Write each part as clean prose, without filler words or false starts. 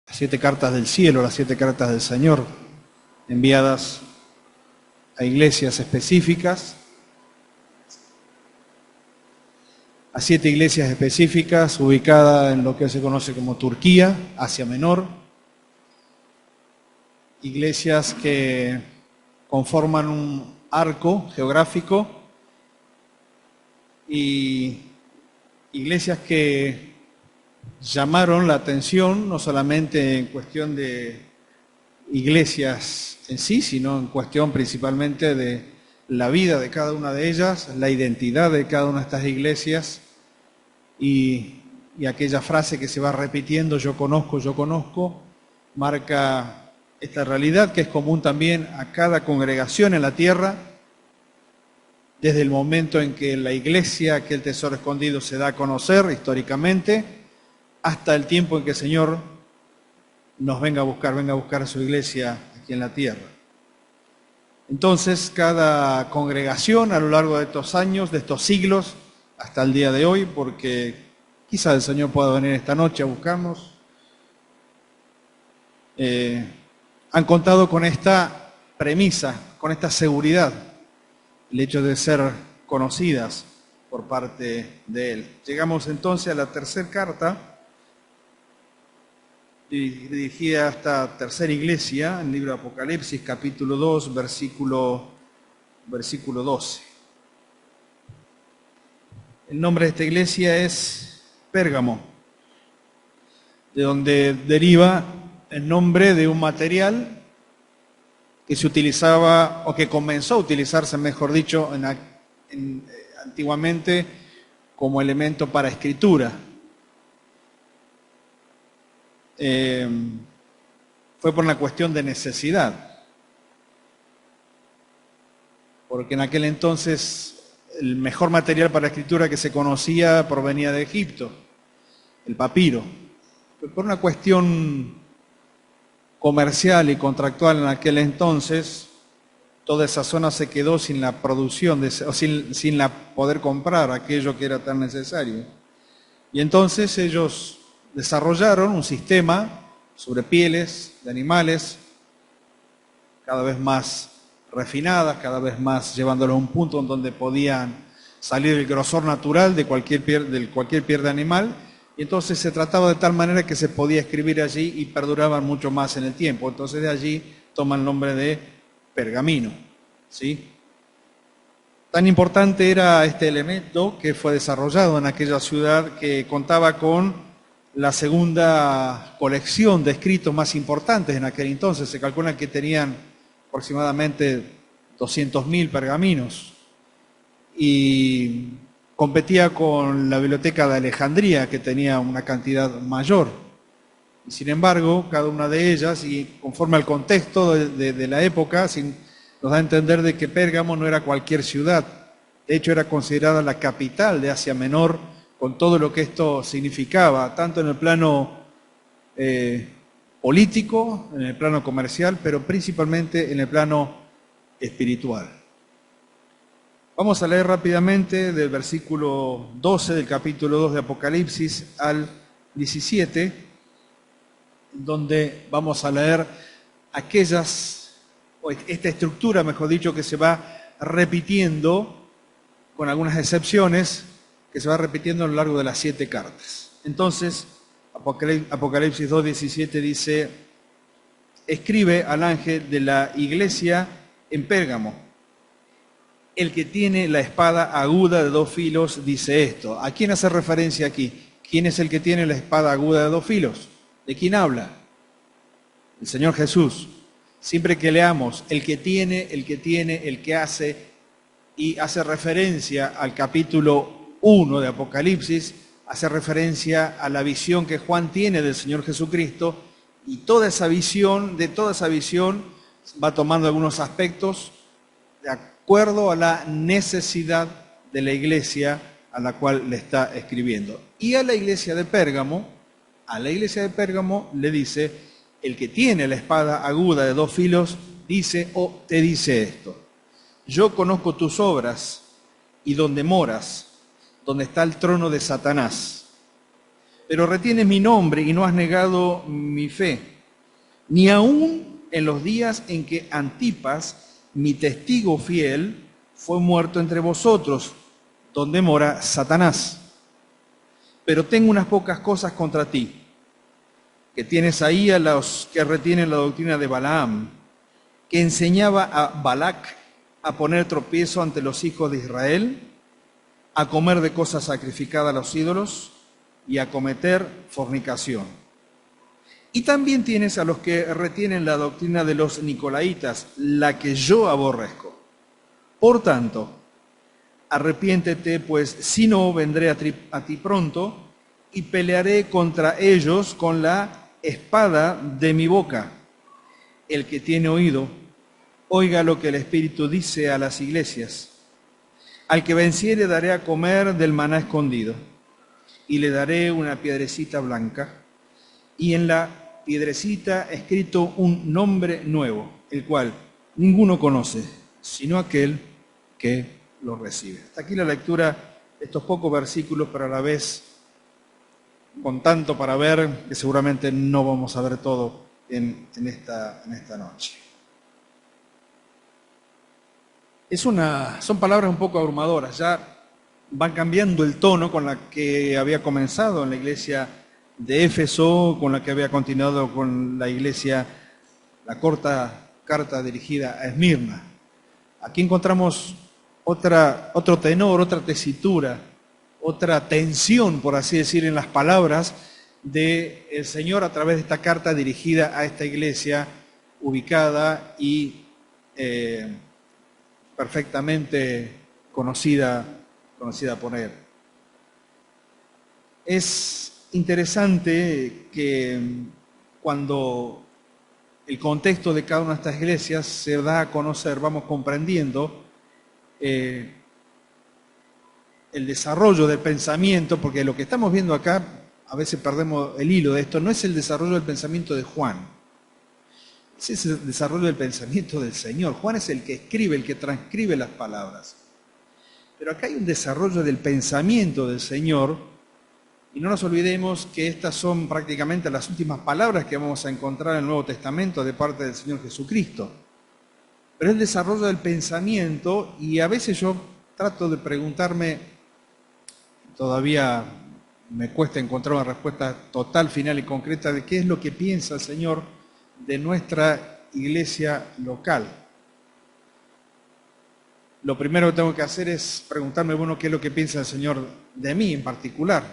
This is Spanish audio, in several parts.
las 7 cartas del cielo, las 7 cartas del Señor, enviadas a iglesias específicas, a 7 iglesias específicas ubicadas en lo que se conoce como Turquía, Asia Menor, iglesias que conforman un arco geográfico y iglesias que llamaron la atención no solamente en cuestión de iglesias en sí, sino en cuestión principalmente de la vida de cada una de ellas, la identidad de cada una de estas iglesias y aquella frase que se va repitiendo, yo conozco, marca esta realidad que es común también a cada congregación en la tierra, desde el momento en que la iglesia, aquel tesoro escondido, se da a conocer históricamente, hasta el tiempo en que el Señor nos venga a buscar a su iglesia aquí en la tierra. Entonces, cada congregación a lo largo de estos años, de estos siglos, hasta el día de hoy, porque quizá el Señor pueda venir esta noche a buscarnos, han contado con esta premisa, con esta seguridad, el hecho de ser conocidas por parte de Él. Llegamos entonces a la tercera carta, dirigida a esta tercera iglesia, en el libro de Apocalipsis, capítulo 2, versículo 12. El nombre de esta iglesia es Pérgamo, de donde deriva el nombre de un material que se utilizaba, o que comenzó a utilizarse, mejor dicho, antiguamente como elemento para escritura. Fue por una cuestión de necesidad, porque en aquel entonces el mejor material para escritura que se conocía provenía de Egipto, el papiro. Pero por una cuestión comercial y contractual en aquel entonces, toda esa zona se quedó sin la producción, sin poder comprar aquello que era tan necesario. Y entonces ellos desarrollaron un sistema sobre pieles de animales, cada vez más refinadas, cada vez más llevándolos a un punto en donde podían salir el grosor natural de cualquier piel de animal, y entonces se trataba de tal manera que se podía escribir allí y perduraban mucho más en el tiempo. Entonces de allí toma el nombre de pergamino, ¿sí? Tan importante era este elemento que fue desarrollado en aquella ciudad que contaba con la segunda colección de escritos más importantes en aquel entonces. Se calcula que tenían aproximadamente 200.000 pergaminos y competía con la biblioteca de Alejandría, que tenía una cantidad mayor. Y sin embargo, cada una de ellas, y conforme al contexto de la época, nos da a entender de que Pérgamo no era cualquier ciudad. De hecho, era considerada la capital de Asia Menor, con todo lo que esto significaba, tanto en el plano político, en el plano comercial, pero principalmente en el plano espiritual. Vamos a leer rápidamente del versículo 12 del capítulo 2 de Apocalipsis al 17, donde vamos a leer esta estructura, mejor dicho, que se va repitiendo, con algunas excepciones, que se va repitiendo a lo largo de las 7 cartas. Entonces, Apocalipsis 2:17 dice: escribe al ángel de la iglesia en Pérgamo, el que tiene la espada aguda de 2 filos dice esto. ¿A quién hace referencia aquí? ¿Quién es el que tiene la espada aguda de 2 filos? ¿De quién habla? El Señor Jesús. Siempre que leamos el que tiene, el que hace, y hace referencia al capítulo 1 de Apocalipsis, hace referencia a la visión que Juan tiene del Señor Jesucristo, y toda esa visión va tomando algunos aspectos de acuerdo a la necesidad de la iglesia a la cual le está escribiendo. Y a la iglesia de Pérgamo le dice: el que tiene la espada aguda de 2 filos dice o te dice esto: yo conozco tus obras y donde moras, donde está el trono de Satanás. pero retienes mi nombre y no has negado mi fe, ni aun en los días en que Antipas, mi testigo fiel, fue muerto entre vosotros, donde mora Satanás. Pero tengo unas pocas cosas contra ti, que tienes ahí a los que retienen la doctrina de Balaam, que enseñaba a Balac a poner tropiezo ante los hijos de Israel, a comer de cosas sacrificadas a los ídolos y a cometer fornicación. Y también tienes a los que retienen la doctrina de los nicolaitas, la que yo aborrezco. Por tanto, arrepiéntete, pues si no, vendré a ti pronto y pelearé contra ellos con la espada de mi boca. El que tiene oído, oiga lo que el Espíritu dice a las iglesias. Al que venciere daré a comer del maná escondido, y le daré una piedrecita blanca, y en la piedrecita escrito un nombre nuevo, el cual ninguno conoce, sino aquel que lo recibe. Hasta aquí la lectura de estos pocos versículos, pero a la vez con tanto para ver que seguramente no vamos a ver todo en esta noche. Son palabras un poco abrumadoras, ya van cambiando el tono con la que había comenzado en la iglesia de Éfeso, con la que había continuado con la iglesia, la corta carta dirigida a Esmirna. Aquí encontramos otro tenor, otra tesitura, otra tensión, por así decir, en las palabras del Señor a través de esta carta dirigida a esta iglesia ubicada y perfectamente conocida por Él. Es interesante que cuando el contexto de cada una de estas iglesias se da a conocer, vamos comprendiendo el desarrollo del pensamiento, porque lo que estamos viendo acá, a veces perdemos el hilo de esto, no es el desarrollo del pensamiento de Juan, es el desarrollo del pensamiento del Señor. Juan es el que escribe, el que transcribe las palabras. Pero acá hay un desarrollo del pensamiento del Señor, y no nos olvidemos que estas son prácticamente las últimas palabras que vamos a encontrar en el Nuevo Testamento de parte del Señor Jesucristo. Pero es el desarrollo del pensamiento, y a veces yo trato de preguntarme, todavía me cuesta encontrar una respuesta total, final y concreta de qué es lo que piensa el Señor de nuestra iglesia local. Lo primero que tengo que hacer es preguntarme, bueno, qué es lo que piensa el Señor de mí en particular.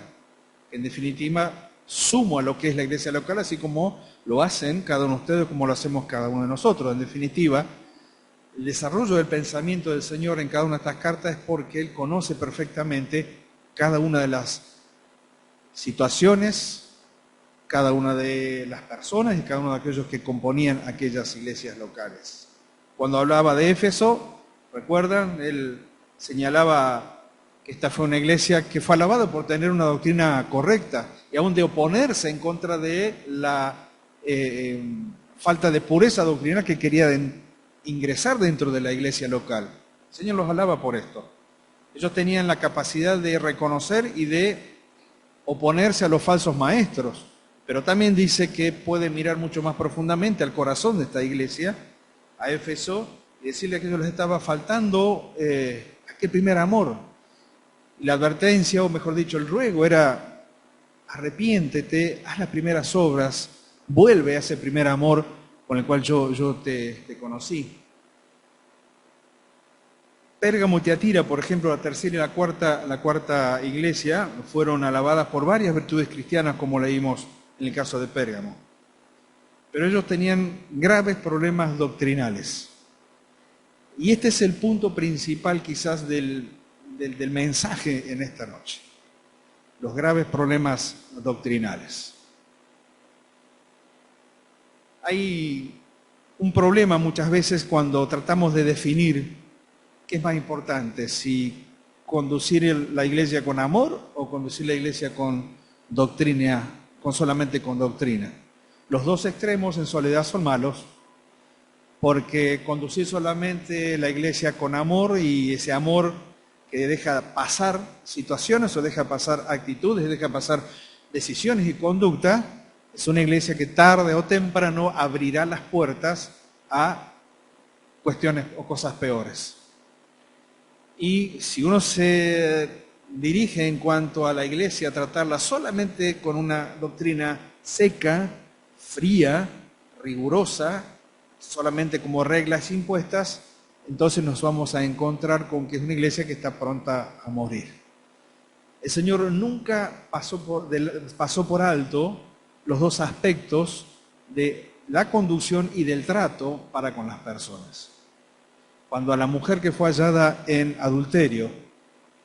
En definitiva, sumo a lo que es la iglesia local, así como lo hacen cada uno de ustedes, como lo hacemos cada uno de nosotros. En definitiva, el desarrollo del pensamiento del Señor en cada una de estas cartas es porque Él conoce perfectamente cada una de las situaciones, cada una de las personas y cada uno de aquellos que componían aquellas iglesias locales. Cuando hablaba de Éfeso, recuerdan, él señalaba que esta fue una iglesia que fue alabada por tener una doctrina correcta y aún de oponerse en contra de la falta de pureza doctrinal que quería ingresar dentro de la iglesia local. El Señor los alaba por esto. Ellos tenían la capacidad de reconocer y de oponerse a los falsos maestros, pero también dice que puede mirar mucho más profundamente al corazón de esta iglesia, a Éfeso, y decirle que a ellos les estaba faltando aquel primer amor. Y la advertencia, o mejor dicho, el ruego era: arrepiéntete, haz las primeras obras, vuelve a ese primer amor con el cual yo te conocí. Pérgamo y Tiatira, por ejemplo, la tercera y la cuarta iglesia, fueron alabadas por varias virtudes cristianas, como leímos en el caso de Pérgamo. Pero ellos tenían graves problemas doctrinales. Y este es el punto principal quizás del mensaje en esta noche. Los graves problemas doctrinales. Hay un problema muchas veces cuando tratamos de definir qué es más importante, si conducir la iglesia con amor o conducir la iglesia con doctrina, solamente con doctrina. Los dos extremos en soledad son malos, porque conducir solamente la iglesia con amor, y ese amor que deja pasar situaciones o deja pasar actitudes, deja pasar decisiones y conducta, es una iglesia que tarde o temprano abrirá las puertas a cuestiones o cosas peores. Y si uno se dirige en cuanto a la iglesia a tratarla solamente con una doctrina seca, fría, rigurosa, solamente como reglas impuestas, entonces nos vamos a encontrar con que es una iglesia que está pronta a morir. El Señor nunca pasó por alto los dos aspectos de la conducción y del trato para con las personas. Cuando a la mujer que fue hallada en adulterio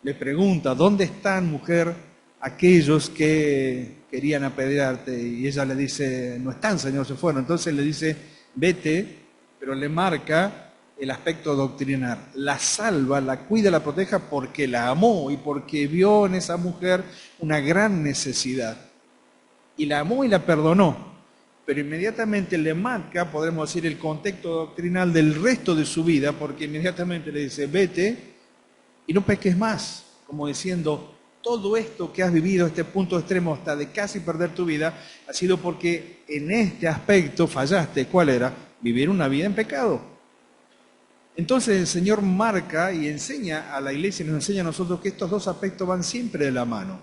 le pregunta, ¿dónde están, mujer, aquellos que querían apedrearte? Y ella le dice, no están, Señor, se fueron. Entonces le dice, vete, pero le marca el aspecto doctrinal. La salva, la cuida, la proteja porque la amó y porque vio en esa mujer una gran necesidad. Y la amó y la perdonó. Pero inmediatamente le marca, podemos decir, el contexto doctrinal del resto de su vida, porque inmediatamente le dice, vete y no peques más, como diciendo, todo esto que has vivido, este punto extremo hasta de casi perder tu vida, ha sido porque en este aspecto fallaste. ¿Cuál era? Vivir una vida en pecado. Entonces el Señor marca y enseña a la iglesia, y nos enseña a nosotros que estos dos aspectos van siempre de la mano.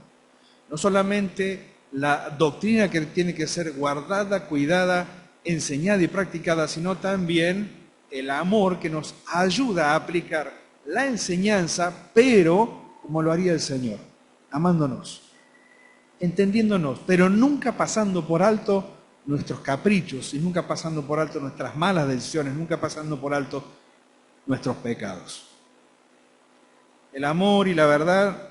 No solamente la doctrina que tiene que ser guardada, cuidada, enseñada y practicada, sino también el amor que nos ayuda a aplicar la enseñanza, pero como lo haría el Señor, amándonos, entendiéndonos, pero nunca pasando por alto nuestros caprichos y nunca pasando por alto nuestras malas decisiones, nunca pasando por alto nuestros pecados. El amor y la verdad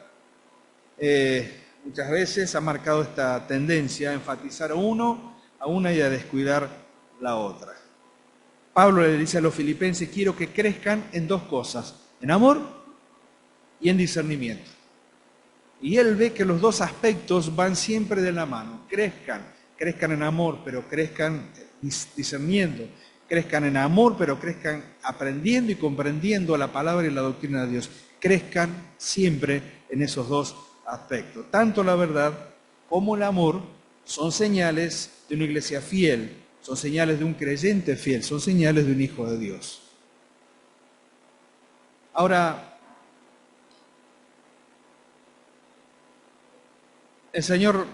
muchas veces ha marcado esta tendencia a enfatizar a una y a descuidar la otra. Pablo le dice a los filipenses, quiero que crezcan en dos cosas, en amor y en discernimiento. Y él ve que los dos aspectos van siempre de la mano, crezcan en amor, pero crezcan discerniendo, crezcan en amor, pero crezcan aprendiendo y comprendiendo la palabra y la doctrina de Dios, crezcan siempre en esos dos aspectos. Tanto la verdad como el amor son señales de una iglesia fiel, son señales de un creyente fiel, son señales de un hijo de Dios. Ahora, el Señor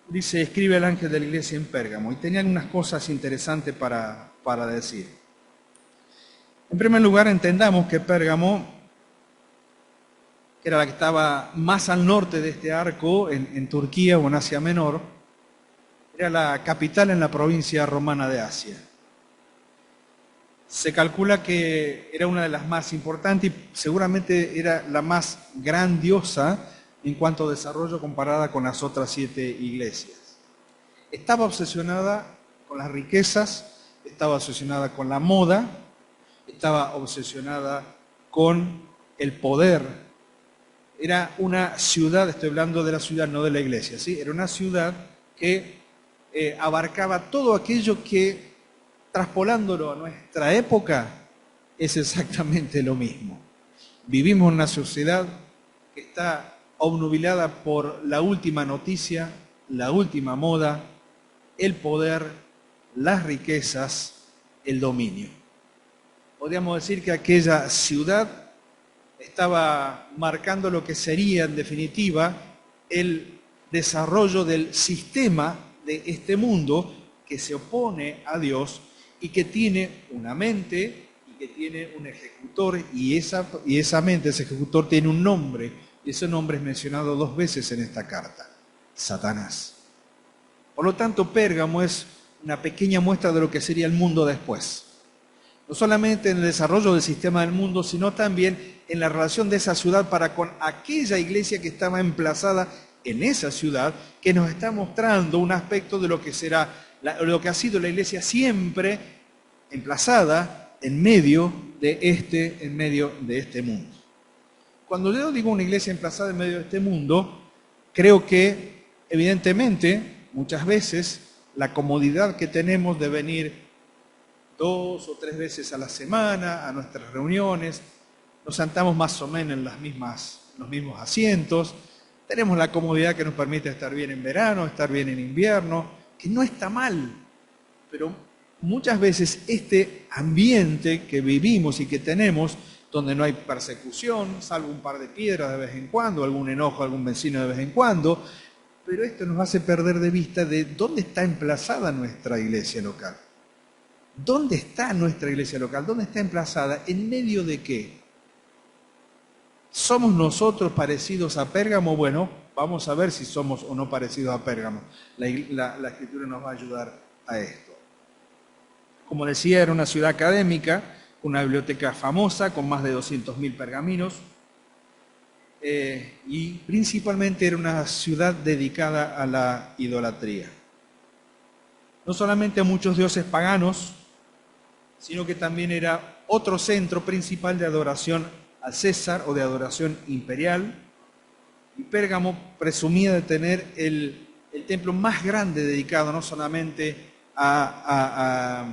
dice, escribe al ángel de la iglesia en Pérgamo, y tenía algunas cosas interesantes para decir. En primer lugar, entendamos que Pérgamo, que era la que estaba más al norte de este arco, en Turquía o en Asia Menor, era la capital en la provincia romana de Asia. Se calcula que era una de las más importantes y seguramente era la más grandiosa en cuanto a desarrollo comparada con las otras 7 iglesias. Estaba obsesionada con las riquezas, estaba obsesionada con la moda, estaba obsesionada con el poder. Era una ciudad, estoy hablando de la ciudad, no de la iglesia, ¿sí? Era una ciudad que abarcaba todo aquello que, traspolándolo a nuestra época, es exactamente lo mismo. Vivimos en una sociedad que está obnubilada por la última noticia, la última moda, el poder, las riquezas, el dominio. Podríamos decir que aquella ciudad estaba marcando lo que sería, en definitiva, el desarrollo del sistema de este mundo que se opone a Dios y que tiene una mente y que tiene un ejecutor, y esa mente, ese ejecutor, tiene un nombre, y ese nombre es mencionado 2 veces en esta carta: Satanás. Por lo tanto, Pérgamo es una pequeña muestra de lo que sería el mundo después. No solamente en el desarrollo del sistema del mundo, sino también en la relación de esa ciudad para con aquella iglesia que estaba emplazada en esa ciudad, que nos está mostrando un aspecto de lo que será, lo que ha sido la iglesia siempre emplazada en medio de este mundo. Cuando yo digo una iglesia emplazada en medio de este mundo, creo que evidentemente muchas veces la comodidad que tenemos de venir 2 o 3 veces a la semana a nuestras reuniones, nos sentamos más o menos en los mismos asientos, Tenemos la comodidad que nos permite estar bien en verano, estar bien en invierno, que no está mal, pero muchas veces este ambiente que vivimos y que tenemos, donde no hay persecución, salvo un par de piedras de vez en cuando, algún enojo, algún vecino de vez en cuando, pero esto nos hace perder de vista de dónde está emplazada nuestra iglesia local. ¿Dónde está nuestra iglesia local? ¿Dónde está emplazada? ¿En medio de qué? ¿Somos nosotros parecidos a Pérgamo? Bueno, vamos a ver si somos o no parecidos a Pérgamo. La Escritura nos va a ayudar a esto. Como decía, era una ciudad académica, una biblioteca famosa con más de 200.000 pergaminos y principalmente era una ciudad dedicada a la idolatría. No solamente a muchos dioses paganos, sino que también era otro centro principal de adoración al César o de adoración imperial. Y Pérgamo presumía de tener el templo más grande dedicado no solamente a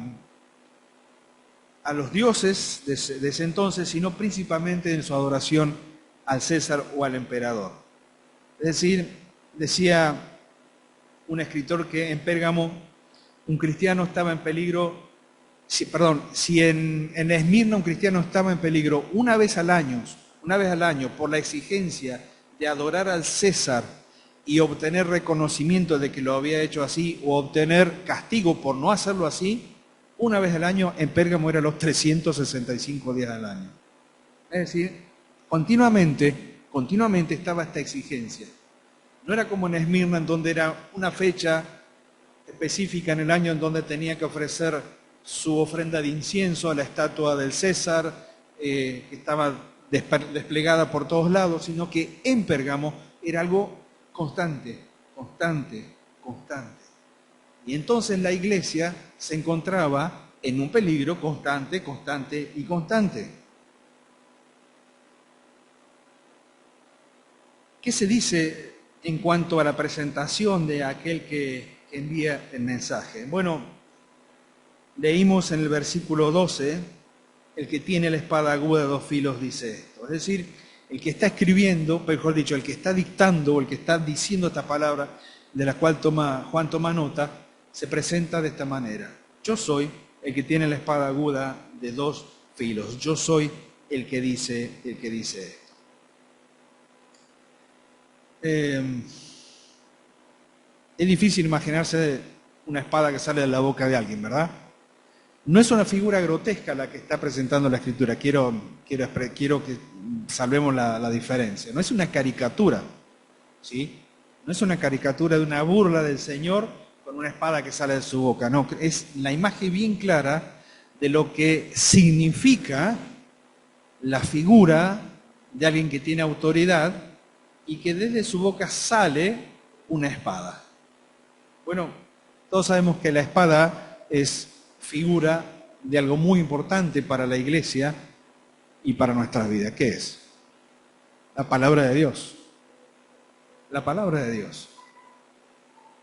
los dioses de ese entonces, sino principalmente en su adoración al César o al emperador. Es decir, decía un escritor que en Pérgamo un cristiano estaba en peligro, si en Esmirna un cristiano estaba en peligro una vez al año por la exigencia de adorar al César y obtener reconocimiento de que lo había hecho así o obtener castigo por no hacerlo así, una vez al año, en Pérgamo era los 365 días al año. Es decir, continuamente estaba esta exigencia. No era como en Esmirna, en donde era una fecha específica en el año en donde tenía que ofrecer su ofrenda de incienso a la estatua del César, que estaba desplegada por todos lados, sino que en Pérgamo era algo constante. Y entonces la iglesia se encontraba en un peligro constante. ¿Qué se dice en cuanto a la presentación de aquel que envía el mensaje? Bueno, leímos en el versículo 12, el que tiene la espada aguda de 2 filos dice esto. Es decir, el que está escribiendo, mejor dicho, el que está dictando o el que está diciendo esta palabra, de la cual Juan toma nota, se presenta de esta manera. Yo soy el que tiene la espada aguda de 2 filos. Yo soy el que dice esto. Es difícil imaginarse una espada que sale de la boca de alguien, ¿verdad? No es una figura grotesca la que está presentando la Escritura. Quiero que salvemos la diferencia. No es una caricatura, ¿sí? No es una caricatura de una burla del Señor con una espada que sale de su boca. No, es la imagen bien clara de lo que significa la figura de alguien que tiene autoridad y que desde su boca sale una espada. Bueno, todos sabemos que la espada es figura de algo muy importante para la iglesia y para nuestras vidas. ¿Qué es? La palabra de Dios. La palabra de Dios.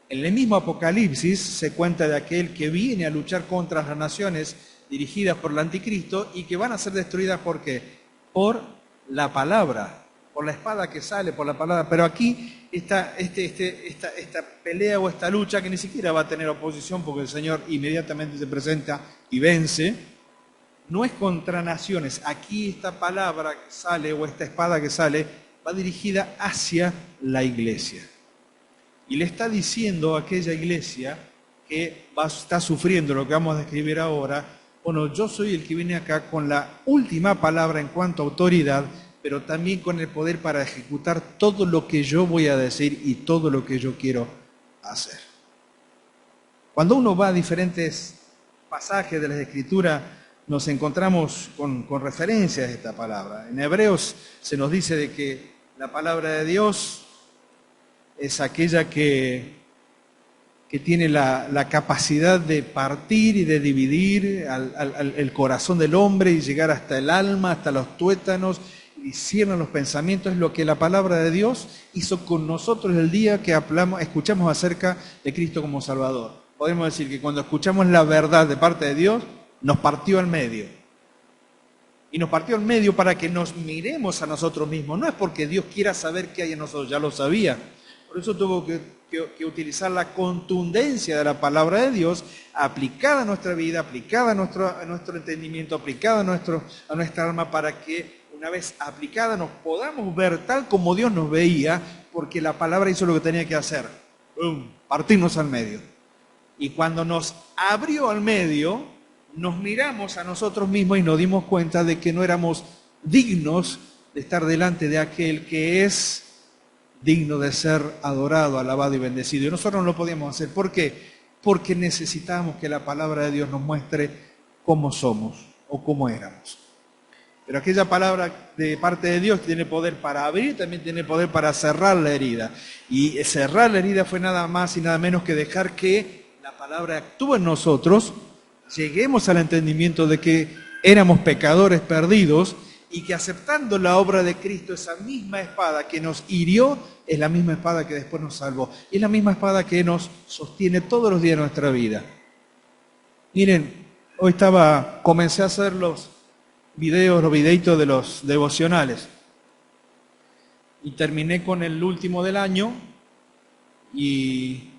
En el mismo Apocalipsis se cuenta de aquel que viene a luchar contra las naciones dirigidas por el anticristo y que van a ser destruidas ¿por qué? Por la palabra, por la espada que sale, por la palabra. Pero aquí está esta pelea o esta lucha que ni siquiera va a tener oposición porque el Señor inmediatamente se presenta y vence. No es contra naciones. Aquí esta palabra que sale o esta espada que sale va dirigida hacia la iglesia. Y le está diciendo a aquella iglesia que está sufriendo lo que vamos a describir ahora, bueno, yo soy el que viene acá con la última palabra en cuanto a autoridad, pero también con el poder para ejecutar todo lo que yo voy a decir y todo lo que yo quiero hacer. Cuando uno va a diferentes pasajes de las Escrituras, nos encontramos con referencias a esta palabra. En Hebreos se nos dice de que la palabra de Dios es aquella que tiene la capacidad de partir y de dividir el corazón del hombre y llegar hasta el alma, hasta los tuétanos, y cierran los pensamientos. Es lo que la palabra de Dios hizo con nosotros el día que escuchamos acerca de Cristo como Salvador. Podemos decir que cuando escuchamos la verdad de parte de Dios, nos partió al medio. Y nos partió en medio para que nos miremos a nosotros mismos. No es porque Dios quiera saber qué hay en nosotros, ya lo sabía. Por eso tuvo que utilizar la contundencia de la palabra de Dios aplicada a nuestra vida, aplicada a nuestro entendimiento, aplicada a nuestra alma, para que una vez aplicada nos podamos ver tal como Dios nos veía, porque la palabra hizo lo que tenía que hacer. ¡Bum! Partirnos al medio. Y cuando nos abrió al medio, nos miramos a nosotros mismos y nos dimos cuenta de que no éramos dignos de estar delante de aquel que es digno de ser adorado, alabado y bendecido. Y nosotros no lo podíamos hacer. ¿Por qué? Porque necesitábamos que la palabra de Dios nos muestre cómo somos o cómo éramos. Pero aquella palabra de parte de Dios tiene poder para abrir, también tiene poder para cerrar la herida. Y cerrar la herida fue nada más y nada menos que dejar que la palabra actúe en nosotros, lleguemos al entendimiento de que éramos pecadores perdidos y que aceptando la obra de Cristo, esa misma espada que nos hirió, es la misma espada que después nos salvó. Y es la misma espada que nos sostiene todos los días de nuestra vida. Miren, hoy comencé a hacer los videitos de los devocionales. Y terminé con el último del año y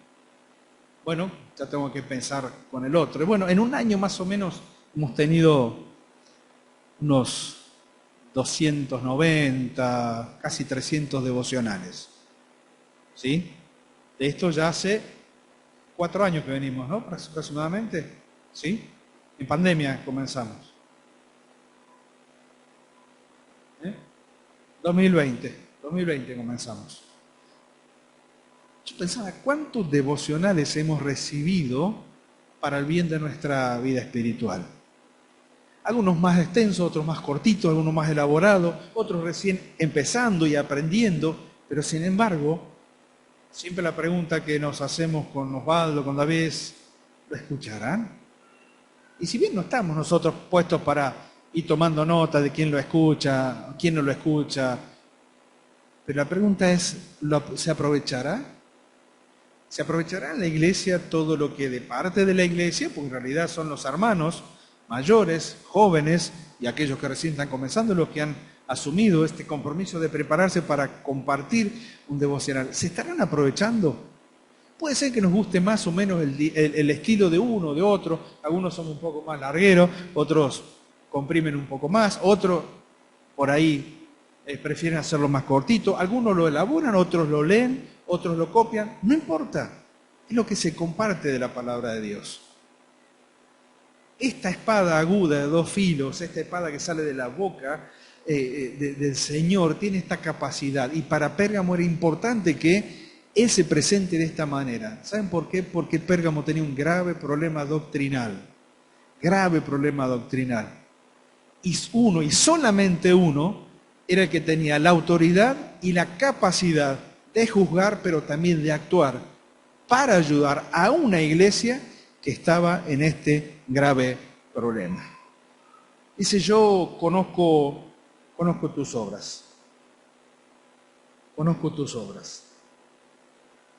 bueno, ya tengo que pensar con el otro. Y bueno, en un año más o menos hemos tenido unos 290, casi 300 devocionales. ¿Sí? De esto ya hace 4 años que venimos, ¿no? Aproximadamente. ¿Sí? En pandemia comenzamos. 2020 comenzamos. Yo pensaba, ¿cuántos devocionales hemos recibido para el bien de nuestra vida espiritual? Algunos más extensos, otros más cortitos, algunos más elaborados, otros recién empezando y aprendiendo, pero sin embargo, siempre la pregunta que nos hacemos con Osvaldo, con David es, ¿lo escucharán? Y si bien no estamos nosotros puestos para ir tomando nota de quién lo escucha, quién no lo escucha, pero la pregunta es, ¿se aprovechará? ¿Se aprovechará en la iglesia todo lo que de parte de la iglesia, porque en realidad son los hermanos mayores, jóvenes y aquellos que recién están comenzando, los que han asumido este compromiso de prepararse para compartir un devocional? ¿Se estarán aprovechando? Puede ser que nos guste más o menos el estilo de uno o de otro. Algunos son un poco más largueros, otros comprimen un poco más, otros por ahí prefieren hacerlo más cortito. Algunos lo elaboran, otros lo leen, otros lo copian. No importa, es lo que se comparte de la palabra de Dios. Esta espada aguda de 2 filos, esta espada que sale de la boca del Señor, tiene esta capacidad. Y para Pérgamo era importante que Él se presente de esta manera. ¿Saben por qué? Porque Pérgamo tenía un grave problema doctrinal. Grave problema doctrinal. Y uno, y solamente uno, era el que tenía la autoridad y la capacidad de juzgar, pero también de actuar para ayudar a una iglesia que estaba en este grave problema. Dice, yo conozco tus obras. Conozco tus obras.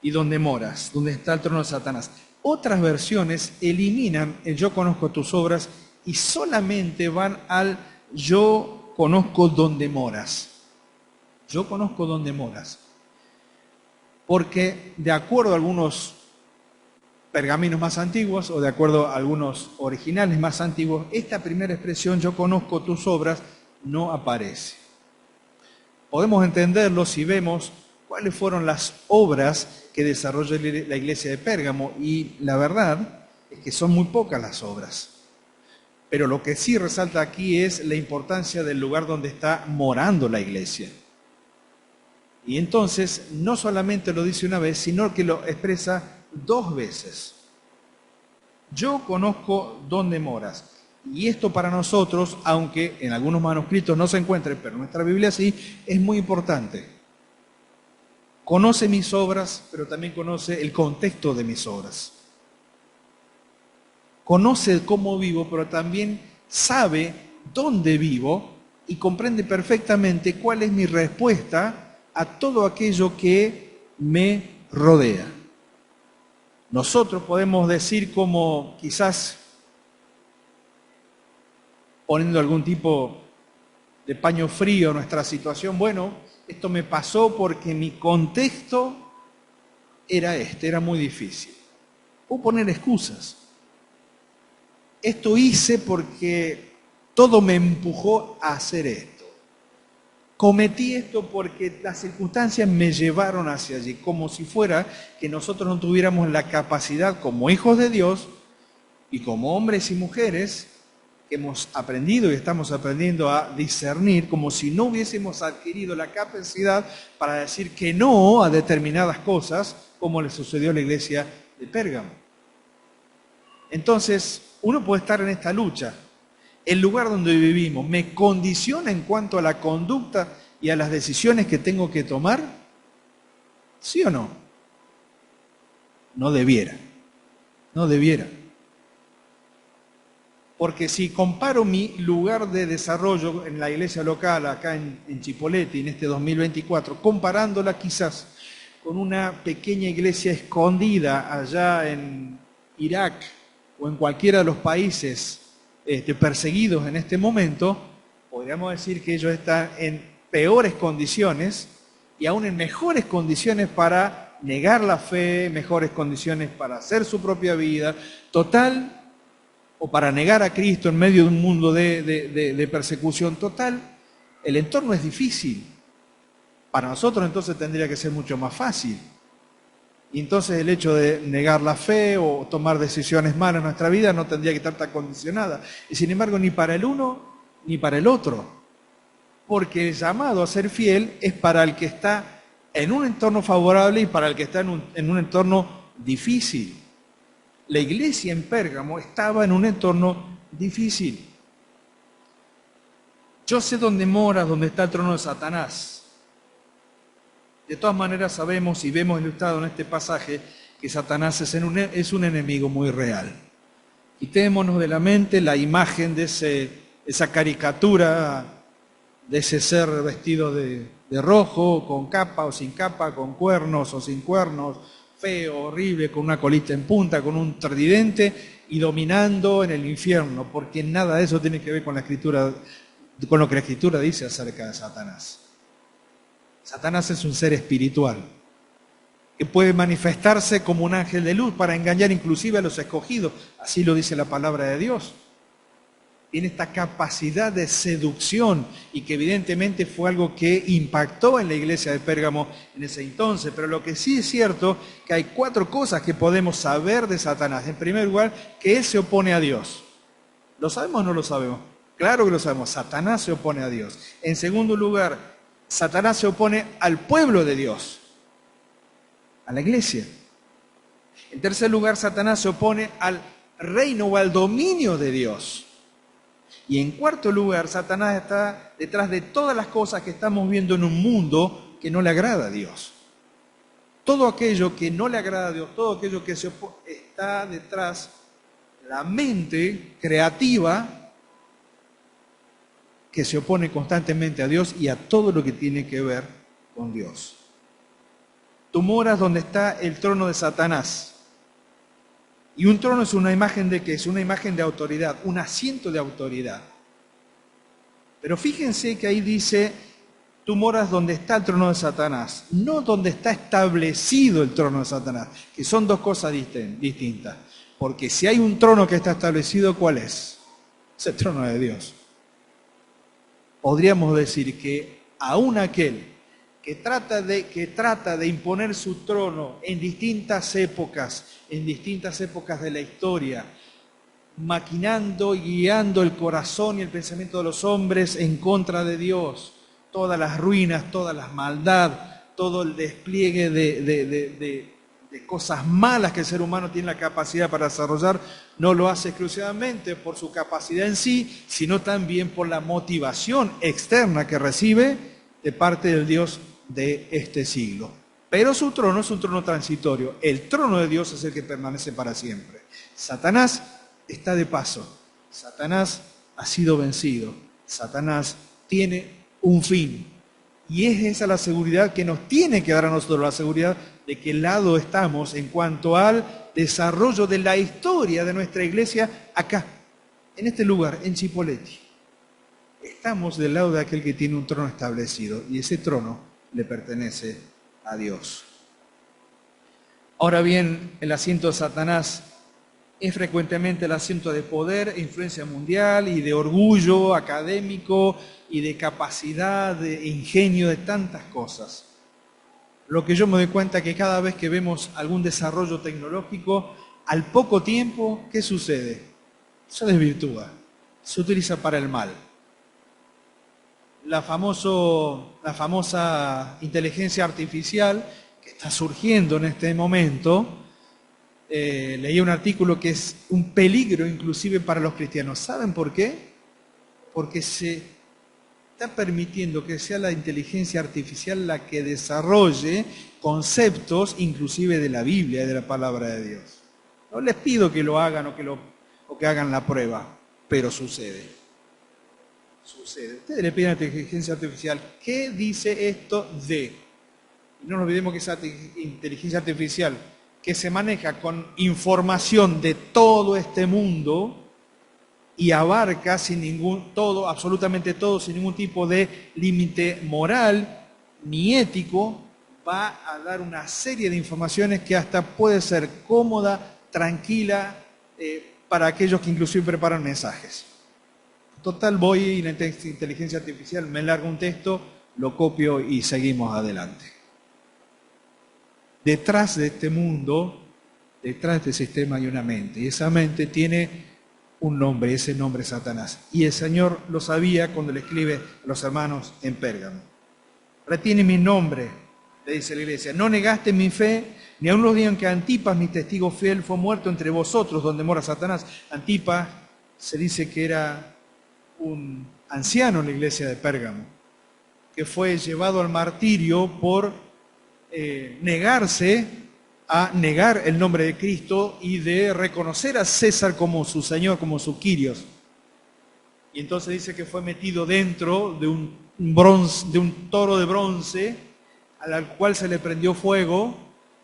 Y dónde moras, donde está el trono de Satanás. Otras versiones eliminan el yo conozco tus obras y solamente van al yo conozco dónde moras. Yo conozco dónde moras. Porque de acuerdo a algunos pergaminos más antiguos o de acuerdo a algunos originales más antiguos, esta primera expresión, yo conozco tus obras, no aparece. Podemos entenderlo si vemos cuáles fueron las obras que desarrolló la iglesia de Pérgamo, y la verdad es que son muy pocas las obras. Pero lo que sí resalta aquí es la importancia del lugar donde está morando la iglesia. Y entonces no solamente lo dice una vez, sino que lo expresa 2 veces. Yo conozco dónde moras. Y esto para nosotros, aunque en algunos manuscritos no se encuentre, pero en nuestra Biblia sí, es muy importante. Conoce mis obras, pero también conoce el contexto de mis obras. Conoce cómo vivo, pero también sabe dónde vivo y comprende perfectamente cuál es mi respuesta a todo aquello que me rodea. Nosotros podemos decir, como quizás poniendo algún tipo de paño frío nuestra situación. Bueno, esto me pasó porque mi contexto era era muy difícil. O poner excusas. Esto hice porque todo me empujó a hacer esto. Cometí esto porque las circunstancias me llevaron hacia allí, como si fuera que nosotros no tuviéramos la capacidad como hijos de Dios y como hombres y mujeres que hemos aprendido y estamos aprendiendo a discernir, como si no hubiésemos adquirido la capacidad para decir que no a determinadas cosas, como le sucedió a la iglesia de Pérgamo. Entonces, uno puede estar en esta lucha. El lugar donde vivimos me condiciona en cuanto a la conducta y a las decisiones que tengo que tomar, ¿sí o no? No debiera, no debiera. Porque si comparo mi lugar de desarrollo en la iglesia local, acá en Chipoleti, en este 2024, comparándola quizás con una pequeña iglesia escondida allá en Irak o en cualquiera de los países perseguidos en este momento, podríamos decir que ellos están en peores condiciones y aún en mejores condiciones para negar la fe, mejores condiciones para hacer su propia vida, total, o para negar a Cristo en medio de un mundo de persecución total. El entorno es difícil. Para nosotros entonces tendría que ser mucho más fácil. Y entonces el hecho de negar la fe o tomar decisiones malas en nuestra vida no tendría que estar tan condicionada. Y sin embargo, ni para el uno ni para el otro. Porque el llamado a ser fiel es para el que está en un entorno favorable y para el que está en un entorno difícil. La iglesia en Pérgamo estaba en un entorno difícil. Yo sé dónde mora, dónde está el trono de Satanás. De todas maneras sabemos y vemos ilustrado en este pasaje que Satanás es un enemigo muy real. Quitémonos de la mente la imagen de esa caricatura, de ese ser vestido de rojo, con capa o sin capa, con cuernos o sin cuernos, feo, horrible, con una colita en punta, con un tridente y dominando en el infierno, porque nada de eso tiene que ver con la Escritura, con lo que la Escritura dice acerca de Satanás. Satanás es un ser espiritual que puede manifestarse como un ángel de luz para engañar inclusive a los escogidos, así lo dice la palabra de Dios. Tiene esta capacidad de seducción y que evidentemente fue algo que impactó en la iglesia de Pérgamo en ese entonces. Pero lo que sí es cierto que hay 4 cosas que podemos saber de Satanás. En primer lugar, que él se opone a Dios. ¿Lo sabemos o no lo sabemos? Claro que lo sabemos. Satanás se opone a Dios. En segundo lugar, Satanás se opone al pueblo de Dios, a la iglesia. En tercer lugar, Satanás se opone al reino o al dominio de Dios. Y en cuarto lugar, Satanás está detrás de todas las cosas que estamos viendo en un mundo que no le agrada a Dios. Todo aquello que no le agrada a Dios, todo aquello que está detrás, la mente creativa que se opone constantemente a Dios y a todo lo que tiene que ver con Dios. Tú moras donde está el trono de Satanás. Y un trono es una imagen de ¿qué? Es una imagen de autoridad, un asiento de autoridad. Pero fíjense que ahí dice, tú moras donde está el trono de Satanás, no donde está establecido el trono de Satanás, que son 2 cosas distintas. Porque si hay un trono que está establecido, ¿cuál es? Es el trono de Dios. Podríamos decir que aún aquel que trata de imponer su trono en distintas épocas de la historia, maquinando y guiando el corazón y el pensamiento de los hombres en contra de Dios, todas las ruinas, toda la maldad, todo el despliegue de cosas malas que el ser humano tiene la capacidad para desarrollar, no lo hace exclusivamente por su capacidad en sí, sino también por la motivación externa que recibe de parte del Dios de este siglo. Pero su trono es un trono transitorio. El trono de Dios es el que permanece para siempre. Satanás está de paso. Satanás ha sido vencido. Satanás tiene un fin. Y es esa la seguridad que nos tiene que dar a nosotros, la seguridad de qué lado estamos en cuanto al desarrollo de la historia de nuestra iglesia acá, en este lugar, en Chipoleti. estamos del lado de aquel que tiene un trono establecido y ese trono le pertenece a Dios. Ahora bien, el asiento de Satanás es frecuentemente el asiento de poder e influencia mundial y de orgullo académico y de capacidad, de ingenio, de tantas cosas. Lo que yo me doy cuenta es que cada vez que vemos algún desarrollo tecnológico, al poco tiempo, ¿qué sucede? Se desvirtúa, se utiliza para el mal. La famosa inteligencia artificial que está surgiendo en este momento, leí un artículo que es un peligro inclusive para los cristianos. ¿Saben por qué? Porque se está permitiendo que sea la inteligencia artificial la que desarrolle conceptos inclusive de la Biblia y de la palabra de Dios. No les pido que lo hagan o que hagan la prueba, pero sucede. Sucede. Ustedes le piden a la inteligencia artificial, ¿qué dice esto de? Y no nos olvidemos que esa inteligencia artificial que se maneja con información de todo este mundo y abarca absolutamente todo, sin ningún tipo de límite moral ni ético, va a dar una serie de informaciones que hasta puede ser cómoda, tranquila, para aquellos que inclusive preparan mensajes. Total, voy y la inteligencia artificial me larga un texto, lo copio y seguimos adelante. Detrás de este mundo, detrás de este sistema hay una mente, y esa mente tiene un nombre, y ese nombre es Satanás. Y el Señor lo sabía cuando le escribe a los hermanos en Pérgamo. Retiene mi nombre, le dice la iglesia, no negaste mi fe, ni aun los días en que Antipas, mi testigo fiel, fue muerto entre vosotros, donde mora Satanás. Antipas se dice que era un anciano en la iglesia de Pérgamo, que fue llevado al martirio por negarse a negar el nombre de Cristo y de reconocer a César como su Señor, como su Quirios. Y entonces dice que fue metido dentro de un toro de bronce al cual se le prendió fuego,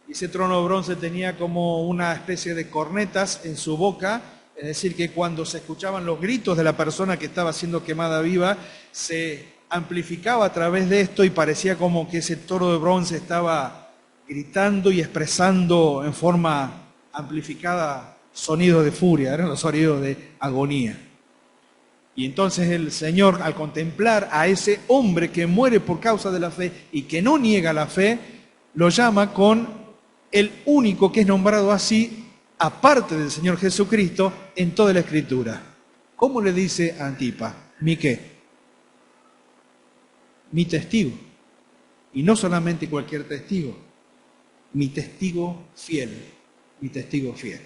y ese trono de bronce tenía como una especie de cornetas en su boca, es decir, que cuando se escuchaban los gritos de la persona que estaba siendo quemada viva, se amplificaba a través de esto y parecía como que ese toro de bronce estaba gritando y expresando en forma amplificada sonidos de furia, eran los sonidos de agonía. Y entonces el Señor, al contemplar a ese hombre que muere por causa de la fe y que no niega la fe, lo llama con el único que es nombrado así, aparte del Señor Jesucristo, en toda la Escritura. ¿Cómo le dice a Antipas? ¿Mi qué? Mi testigo. Y no solamente cualquier testigo, mi testigo fiel, mi testigo fiel.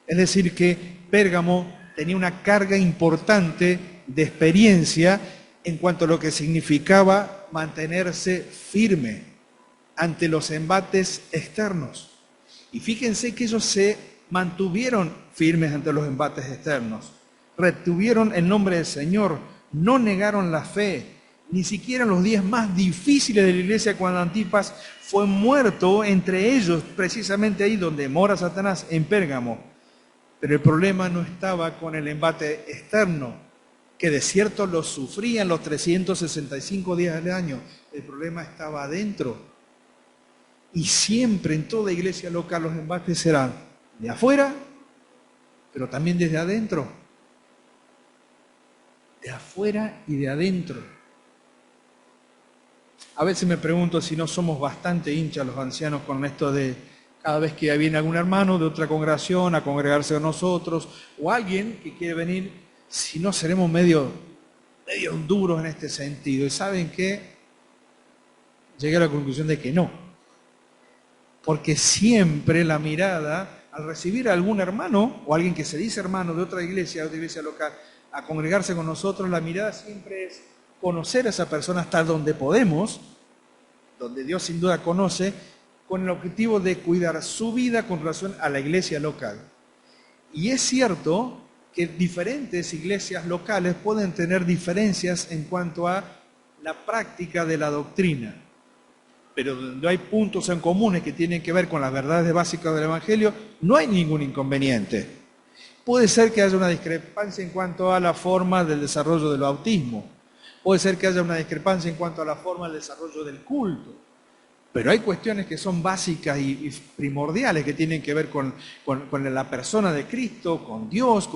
Es decir, que Pérgamo tenía una carga importante de experiencia en cuanto a lo que significaba mantenerse firme ante los embates externos. Y fíjense que ellos se mantuvieron firmes ante los embates externos, retuvieron el nombre del Señor, no negaron la fe, ni siquiera en los días más difíciles de la iglesia, cuando Antipas fue muerto, entre ellos, precisamente ahí donde mora Satanás, en Pérgamo. Pero el problema no estaba con el embate externo, que de cierto lo sufrían los 365 días del año. El problema estaba adentro. Y siempre en toda iglesia local los embates serán de afuera, pero también desde adentro. De afuera y de adentro. A veces me pregunto si no somos bastante hinchas los ancianos con esto de cada vez que viene algún hermano de otra congregación a congregarse con nosotros, o alguien que quiere venir, si no seremos medio duros en este sentido. Y ¿saben qué? Llegué a la conclusión de que no. Porque siempre la mirada, al recibir a algún hermano, o alguien que se dice hermano de otra iglesia local, a congregarse con nosotros, la mirada siempre es conocer a esa persona hasta donde podemos, donde Dios sin duda conoce, con el objetivo de cuidar su vida con relación a la iglesia local. Y es cierto que diferentes iglesias locales pueden tener diferencias en cuanto a la práctica de la doctrina, pero donde hay puntos en comunes que tienen que ver con las verdades básicas del Evangelio, no hay ningún inconveniente. Puede ser que haya una discrepancia en cuanto a la forma del desarrollo del bautismo. Puede ser que haya una discrepancia en cuanto a la forma del desarrollo del culto. Pero hay cuestiones que son básicas y primordiales que tienen que ver con la persona de Cristo, con Dios,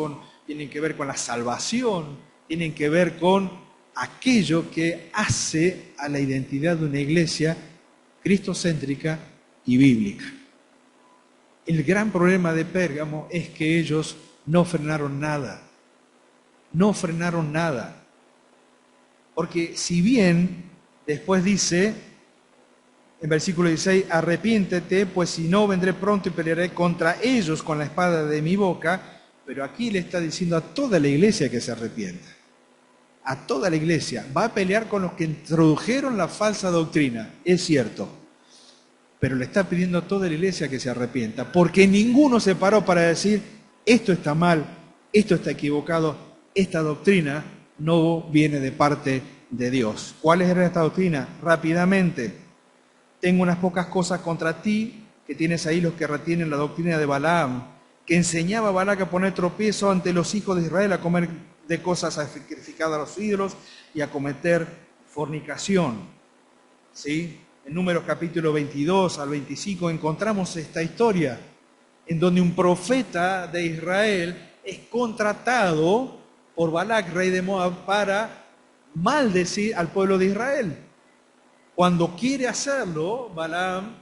tienen que ver con la salvación, tienen que ver con aquello que hace a la identidad de una iglesia cristocéntrica y bíblica. El gran problema de Pérgamo es que ellos no frenaron nada. No frenaron nada. Porque si bien después dice, en versículo 16, arrepiéntete, pues si no vendré pronto y pelearé contra ellos con la espada de mi boca, pero aquí le está diciendo a toda la iglesia que se arrepienta. A toda la iglesia. Va a pelear con los que introdujeron la falsa doctrina, es cierto. Pero le está pidiendo a toda la iglesia que se arrepienta, porque ninguno se paró para decir, esto está mal, esto está equivocado, esta doctrina no viene de parte de Dios. ¿Cuál era esta doctrina? Rápidamente, tengo unas pocas cosas contra ti, que tienes ahí los que retienen la doctrina de Balaam, que enseñaba a Balac a poner tropiezo ante los hijos de Israel, a comer de cosas sacrificadas a los ídolos y a cometer fornicación. ¿Sí? En Números capítulo 22 al 25 encontramos esta historia en donde un profeta de Israel es contratado por Balac, rey de Moab, para maldecir al pueblo de Israel. Cuando quiere hacerlo, Balaam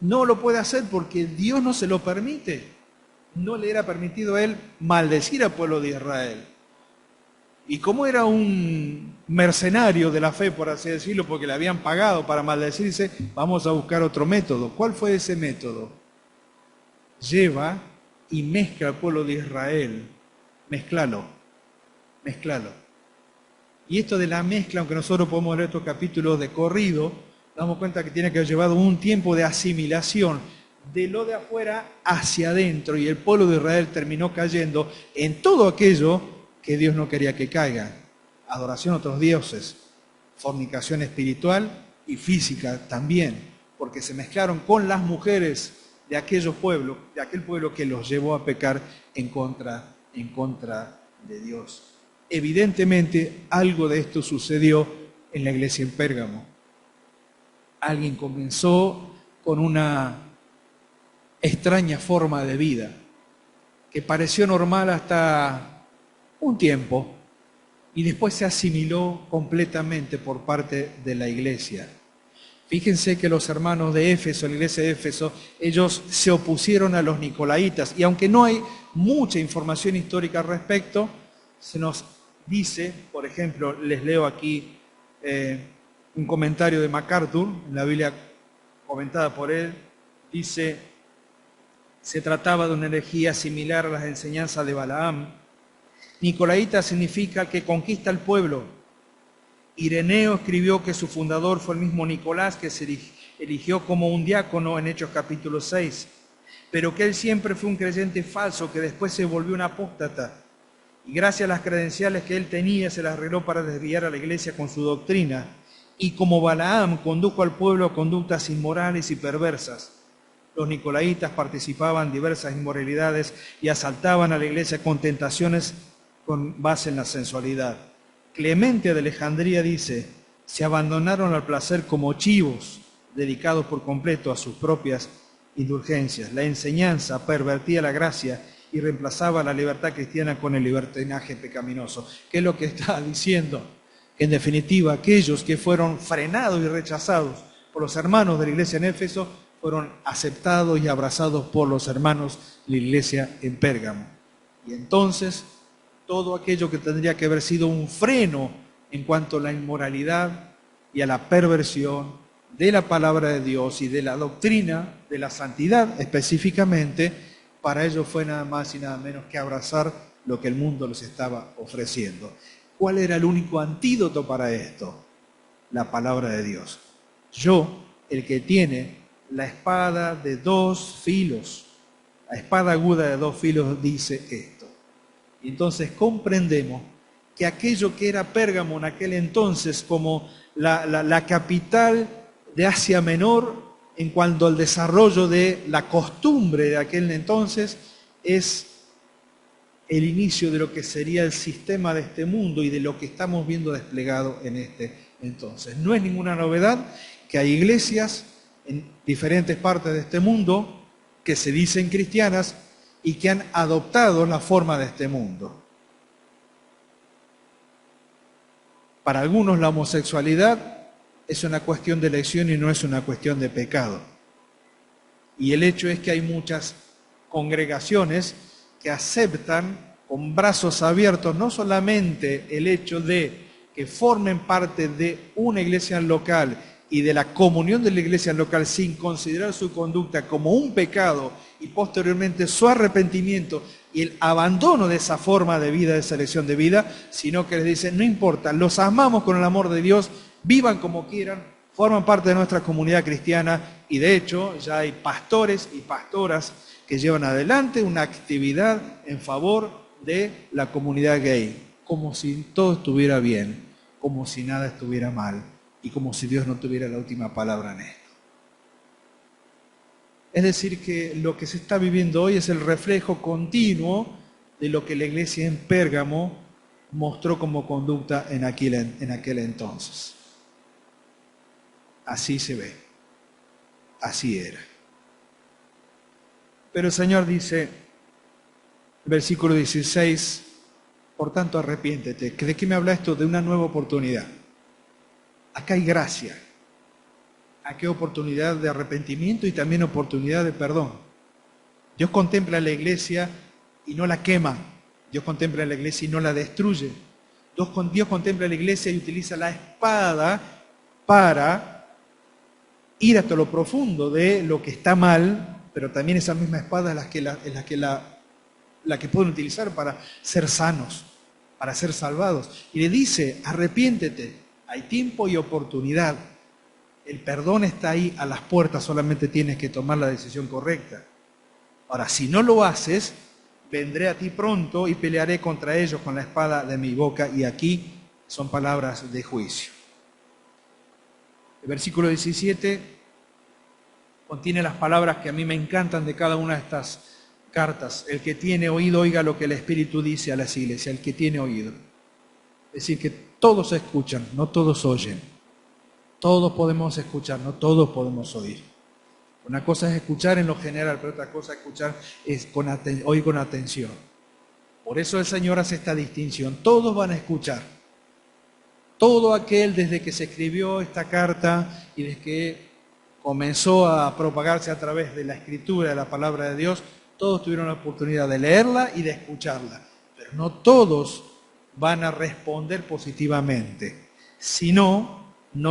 no lo puede hacer porque Dios no se lo permite. No le era permitido a él maldecir al pueblo de Israel. Y como era un mercenario de la fe, por así decirlo, porque le habían pagado para maldecirse, vamos a buscar otro método. ¿Cuál fue ese método? Lleva y mezcla al pueblo de Israel. Mezclalo. Y esto de la mezcla, aunque nosotros podemos leer estos capítulos de corrido, damos cuenta que tiene que haber llevado un tiempo de asimilación de lo de afuera hacia adentro, y el pueblo de Israel terminó cayendo en todo aquello que Dios no quería que caiga: adoración a otros dioses, fornicación espiritual y física también, porque se mezclaron con las mujeres de aquellos pueblos, de aquel pueblo que los llevó a pecar en contra de Dios. Evidentemente algo de esto sucedió en la iglesia en Pérgamo. Alguien comenzó con una extraña forma de vida que pareció normal hasta un tiempo y después se asimiló completamente por parte de la iglesia. Fíjense que los hermanos de Éfeso, la iglesia de Éfeso, ellos se opusieron a los nicolaítas, y aunque no hay mucha información histórica al respecto, se nos dice, por ejemplo, les leo aquí un comentario de MacArthur, en la Biblia comentada por él, dice: se trataba de una herejía similar a las enseñanzas de Balaam. Nicolaíta significa que conquista al pueblo. Ireneo escribió que su fundador fue el mismo Nicolás, que se eligió como un diácono en Hechos capítulo 6, pero que él siempre fue un creyente falso que después se volvió un apóstata, y gracias a las credenciales que él tenía se las arregló para desviar a la iglesia con su doctrina, y como Balaam condujo al pueblo a conductas inmorales y perversas. Los nicolaítas participaban en diversas inmoralidades y asaltaban a la iglesia con tentaciones con base en la sensualidad. Clemente de Alejandría dice: se abandonaron al placer como chivos, dedicados por completo a sus propias indulgencias. La enseñanza pervertía la gracia y reemplazaba la libertad cristiana con el libertinaje pecaminoso. ¿Qué es lo que está diciendo? Que en definitiva aquellos que fueron frenados y rechazados por los hermanos de la iglesia en Éfeso fueron aceptados y abrazados por los hermanos de la iglesia en Pérgamo. Y entonces todo aquello que tendría que haber sido un freno en cuanto a la inmoralidad y a la perversión de la palabra de Dios y de la doctrina de la santidad específicamente, para ellos fue nada más y nada menos que abrazar lo que el mundo les estaba ofreciendo. ¿Cuál era el único antídoto para esto? La palabra de Dios. Yo, el que tiene la espada de dos filos, la espada aguda de dos filos, dice esto. Y entonces comprendemos que aquello que era Pérgamo en aquel entonces como la capital de Asia Menor en cuanto al desarrollo de la costumbre de aquel entonces, es el inicio de lo que sería el sistema de este mundo y de lo que estamos viendo desplegado en este entonces. No es ninguna novedad que hay iglesias en diferentes partes de este mundo que se dicen cristianas y que han adoptado la forma de este mundo. Para algunos la homosexualidad es una cuestión de elección y no es una cuestión de pecado. Y el hecho es que hay muchas congregaciones que aceptan con brazos abiertos no solamente el hecho de que formen parte de una iglesia local y de la comunión de la iglesia local sin considerar su conducta como un pecado y posteriormente su arrepentimiento y el abandono de esa forma de vida, de esa elección de vida, sino que les dicen, no importa, los amamos con el amor de Dios, vivan como quieran, forman parte de nuestra comunidad cristiana y de hecho ya hay pastores y pastoras que llevan adelante una actividad en favor de la comunidad gay, como si todo estuviera bien, como si nada estuviera mal y como si Dios no tuviera la última palabra en esto. Es decir, que lo que se está viviendo hoy es el reflejo continuo de lo que la iglesia en Pérgamo mostró como conducta en aquel entonces. Así se ve, así era. Pero el Señor dice, versículo 16, por tanto arrepiéntete. ¿De qué me habla esto? De una nueva oportunidad. Acá hay gracia. Aquí hay oportunidad de arrepentimiento y también oportunidad de perdón. Dios contempla a la iglesia y no la quema. Dios contempla a la iglesia y no la destruye. Dios contempla a la iglesia y utiliza la espada para ir hasta lo profundo de lo que está mal, pero también esa misma espada es la que pueden utilizar para ser sanos, para ser salvados. Y le dice, arrepiéntete, hay tiempo y oportunidad. El perdón está ahí a las puertas, solamente tienes que tomar la decisión correcta. Ahora, si no lo haces, vendré a ti pronto y pelearé contra ellos con la espada de mi boca. Y aquí son palabras de juicio. El versículo 17 contiene las palabras que a mí me encantan de cada una de estas cartas. El que tiene oído, oiga lo que el Espíritu dice a las iglesias. El que tiene oído. Es decir, que todos escuchan, no todos oyen. Todos podemos escuchar, no todos podemos oír. Una cosa es escuchar en lo general, pero otra cosa es escuchar es oír con atención. Por eso el Señor hace esta distinción. Todos van a escuchar. Todo aquel desde que se escribió esta carta y desde que comenzó a propagarse a través de la escritura, de la palabra de Dios, todos tuvieron la oportunidad de leerla y de escucharla. Pero no todos van a responder positivamente. Si no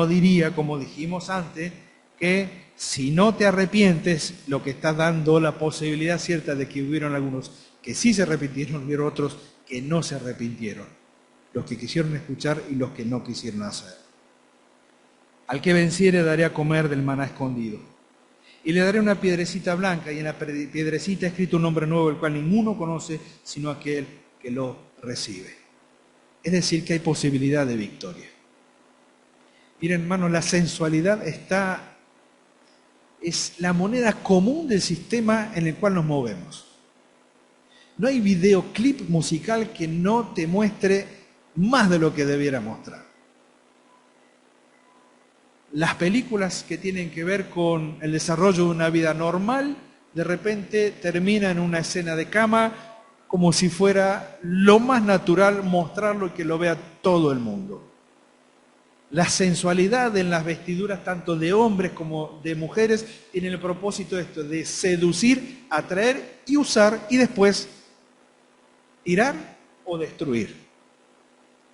diría, como dijimos antes, que si no te arrepientes, lo que está dando la posibilidad cierta de que hubieron algunos que sí se arrepintieron, hubieron otros que no se arrepintieron. Los que quisieron escuchar y los que no quisieron hacer. Al que venciere daré a comer del maná escondido. Y le daré una piedrecita blanca, y en la piedrecita escrito un nombre nuevo, el cual ninguno conoce, sino aquel que lo recibe. Es decir, que hay posibilidad de victoria. Miren, hermanos, la sensualidad es la moneda común del sistema en el cual nos movemos. No hay videoclip musical que no te muestre más de lo que debiera mostrar. Las películas que tienen que ver con el desarrollo de una vida normal, de repente terminan en una escena de cama como si fuera lo más natural mostrarlo y que lo vea todo el mundo. La sensualidad en las vestiduras tanto de hombres como de mujeres tiene el propósito de esto, de seducir, atraer y usar y después tirar o destruir.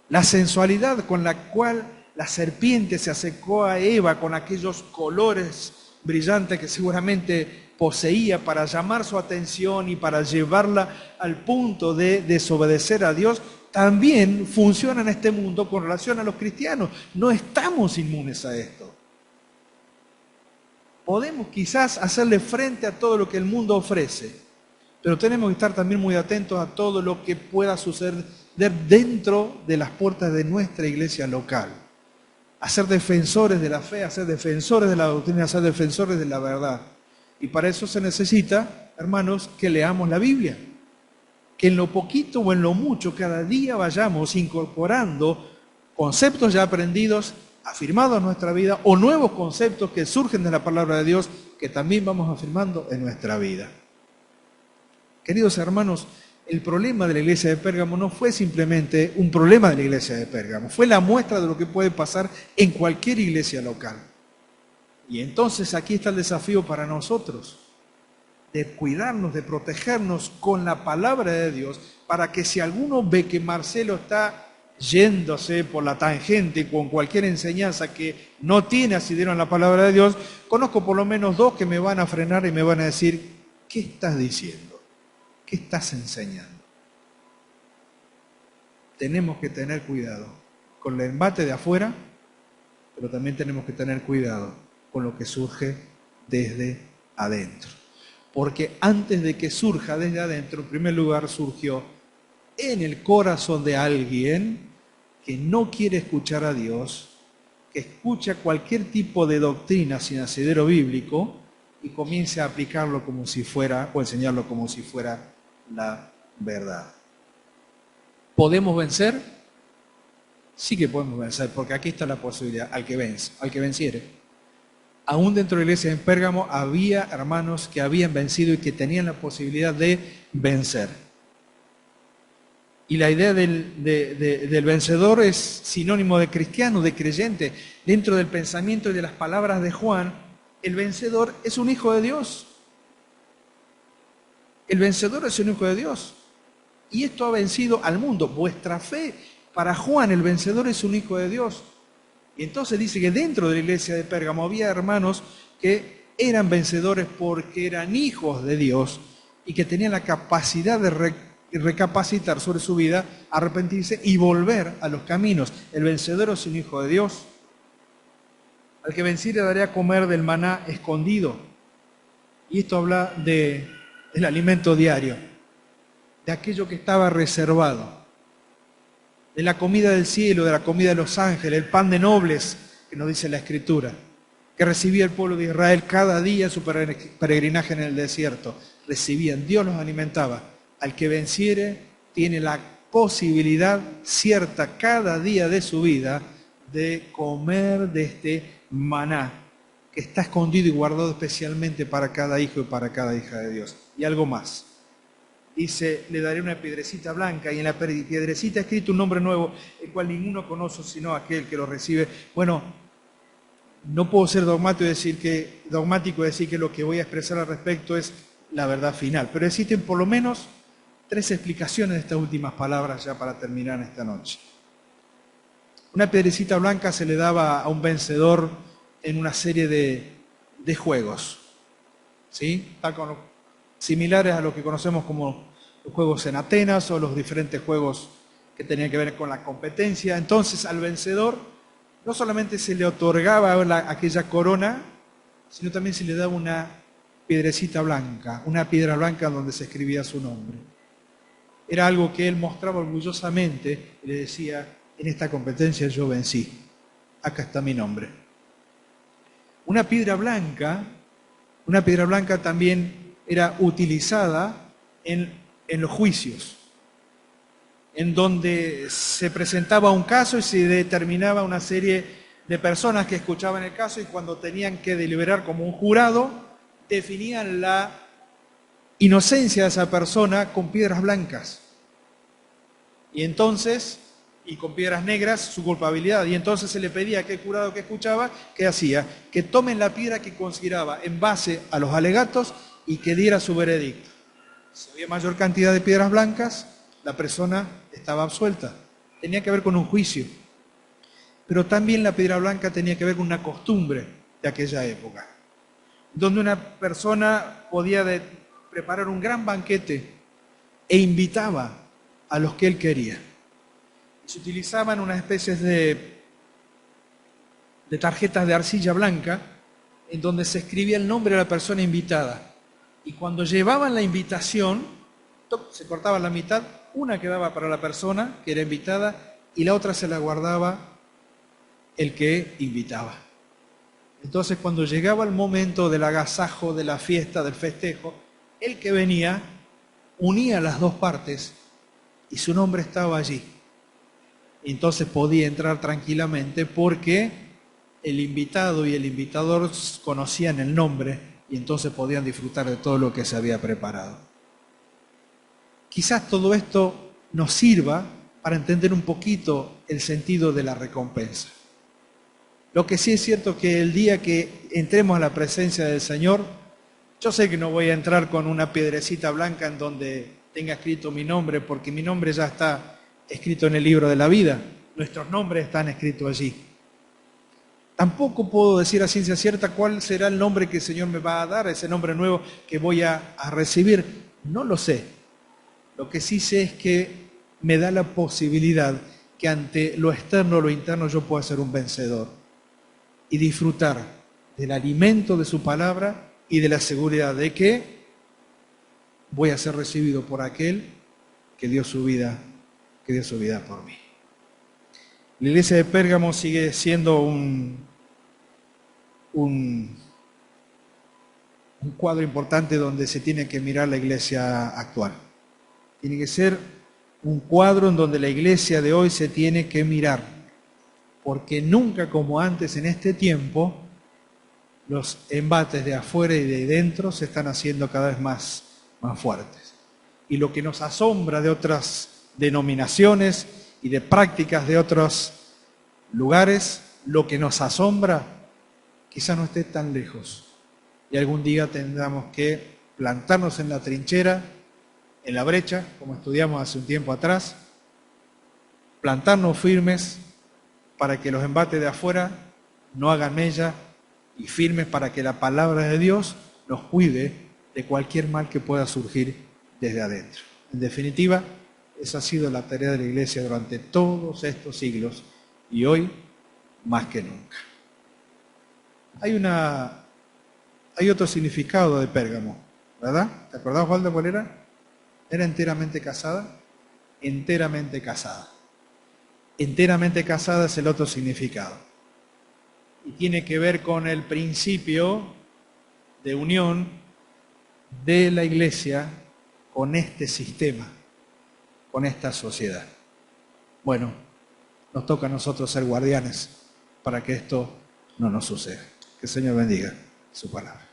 La sensualidad con la cual la serpiente se acercó a Eva con aquellos colores brillantes que seguramente poseía para llamar su atención y para llevarla al punto de desobedecer a Dios, también funciona en este mundo con relación a los cristianos. No estamos inmunes a esto. Podemos quizás hacerle frente a todo lo que el mundo ofrece, pero tenemos que estar también muy atentos a todo lo que pueda suceder dentro de las puertas de nuestra iglesia local. A ser defensores de la fe, a ser defensores de la doctrina, a ser defensores de la verdad. Y para eso se necesita, hermanos, que leamos la Biblia. que en lo poquito o en lo mucho cada día vayamos incorporando conceptos ya aprendidos, afirmados en nuestra vida, o nuevos conceptos que surgen de la palabra de Dios que también vamos afirmando en nuestra vida. Queridos hermanos, el problema de la iglesia de Pérgamo no fue simplemente un problema de la iglesia de Pérgamo, fue la muestra de lo que puede pasar en cualquier iglesia local. Y entonces aquí está el desafío para nosotros, de cuidarnos, de protegernos con la palabra de Dios, para que si alguno ve que Marcelo está yéndose por la tangente con cualquier enseñanza que no tiene asidero en la palabra de Dios, conozco por lo menos dos que me van a frenar y me van a decir, ¿qué estás diciendo? ¿Qué estás enseñando? Tenemos que tener cuidado con el embate de afuera, pero también tenemos que tener cuidado con lo que surge desde adentro. Porque antes de que surja desde adentro, en primer lugar surgió en el corazón de alguien que no quiere escuchar a Dios, que escucha cualquier tipo de doctrina sin asidero bíblico y comienza a aplicarlo como si fuera, o enseñarlo como si fuera la verdad. ¿Podemos vencer? Sí que podemos vencer, porque aquí está la posibilidad, al que vence, al que venciere. Aún dentro de la iglesia en Pérgamo había hermanos que habían vencido y que tenían la posibilidad de vencer. Y la idea del vencedor es sinónimo de cristiano, de creyente. Dentro del pensamiento y de las palabras de Juan, el vencedor es un hijo de Dios. El vencedor es un hijo de Dios. Y esto ha vencido al mundo. Vuestra fe, para Juan, el vencedor es un hijo de Dios. Y entonces dice que dentro de la iglesia de Pérgamo había hermanos que eran vencedores porque eran hijos de Dios y que tenían la capacidad de recapacitar sobre su vida, arrepentirse y volver a los caminos. El vencedor es un hijo de Dios. Al que venciere daré a comer del maná escondido. Y esto habla del alimento diario, de aquello que estaba reservado, de la comida del cielo, de la comida de los ángeles, el pan de nobles, que nos dice la Escritura, que recibía el pueblo de Israel cada día en su peregrinaje en el desierto. Recibían, Dios los alimentaba. Al que venciere tiene la posibilidad cierta cada día de su vida de comer de este maná, que está escondido y guardado especialmente para cada hijo y para cada hija de Dios. Y algo más. Dice, le daré una piedrecita blanca y en la piedrecita ha escrito un nombre nuevo, el cual ninguno conoce sino aquel que lo recibe. Bueno, no puedo ser dogmático y decir que lo que voy a expresar al respecto es la verdad final, pero existen por lo menos 3 explicaciones de estas últimas palabras ya para terminar esta noche. Una piedrecita blanca se le daba a un vencedor en una serie de juegos, ¿sí? Similares a lo que conocemos como los juegos en Atenas o los diferentes juegos que tenían que ver con la competencia. Entonces al vencedor no solamente se le otorgaba aquella corona, sino también se le daba una piedrecita blanca, una piedra blanca donde se escribía su nombre. Era algo que él mostraba orgullosamente y le decía, en esta competencia yo vencí, acá está mi nombre. Una piedra blanca también era utilizada en los juicios, en donde se presentaba un caso y se determinaba una serie de personas que escuchaban el caso y cuando tenían que deliberar como un jurado, definían la inocencia de esa persona con piedras blancas. Y entonces, y con piedras negras, su culpabilidad. Y entonces se le pedía a aquel jurado que escuchaba, ¿qué hacía? Que tomen la piedra que consideraba en base a los alegatos y que diera su veredicto. Si había mayor cantidad de piedras blancas, la persona estaba absuelta. Tenía que ver con un juicio. Pero también la piedra blanca tenía que ver con una costumbre de aquella época, donde una persona podía preparar un gran banquete e invitaba a los que él quería. Se utilizaban unas especies de tarjetas de arcilla blanca en donde se escribía el nombre de la persona invitada. Y cuando llevaban la invitación, se cortaba la mitad, una quedaba para la persona que era invitada y la otra se la guardaba el que invitaba. Entonces, cuando llegaba el momento del agasajo, de la fiesta, del festejo, el que venía unía las dos partes y su nombre estaba allí. Entonces podía entrar tranquilamente porque el invitado y el invitador conocían el nombre y entonces podían disfrutar de todo lo que se había preparado. Quizás todo esto nos sirva para entender un poquito el sentido de la recompensa. Lo que sí es cierto que el día que entremos a la presencia del Señor, yo sé que no voy a entrar con una piedrecita blanca en donde tenga escrito mi nombre, porque mi nombre ya está escrito en el libro de la vida. Nuestros nombres están escritos allí. Tampoco puedo decir a ciencia cierta cuál será el nombre que el Señor me va a dar, ese nombre nuevo que voy a recibir. No lo sé. Lo que sí sé es que me da la posibilidad que ante lo externo o lo interno yo pueda ser un vencedor y disfrutar del alimento de su palabra y de la seguridad de que voy a ser recibido por aquel que dio su vida por mí. La iglesia de Pérgamo sigue siendo un cuadro importante donde se tiene que mirar la iglesia actual. Tiene que ser un cuadro en donde la iglesia de hoy se tiene que mirar, porque nunca como antes en este tiempo los embates de afuera y de dentro se están haciendo cada vez más fuertes. Y lo que nos asombra de otras denominaciones y de prácticas de otros lugares, lo que nos asombra quizá no esté tan lejos. Y algún día tendremos que plantarnos en la trinchera, en la brecha, como estudiamos hace un tiempo atrás, plantarnos firmes para que los embates de afuera no hagan mella y firmes para que la palabra de Dios nos cuide de cualquier mal que pueda surgir desde adentro. En definitiva, esa ha sido la tarea de la iglesia durante todos estos siglos y hoy más que nunca. Hay otro significado de Pérgamo, ¿verdad? ¿Te acordás, Waldo, cuál era? ¿Era enteramente casada? Enteramente casada. Enteramente casada es el otro significado. Y tiene que ver con el principio de unión de la iglesia con este sistema, con esta sociedad. Bueno, nos toca a nosotros ser guardianes para que esto no nos suceda. Que el Señor bendiga su palabra.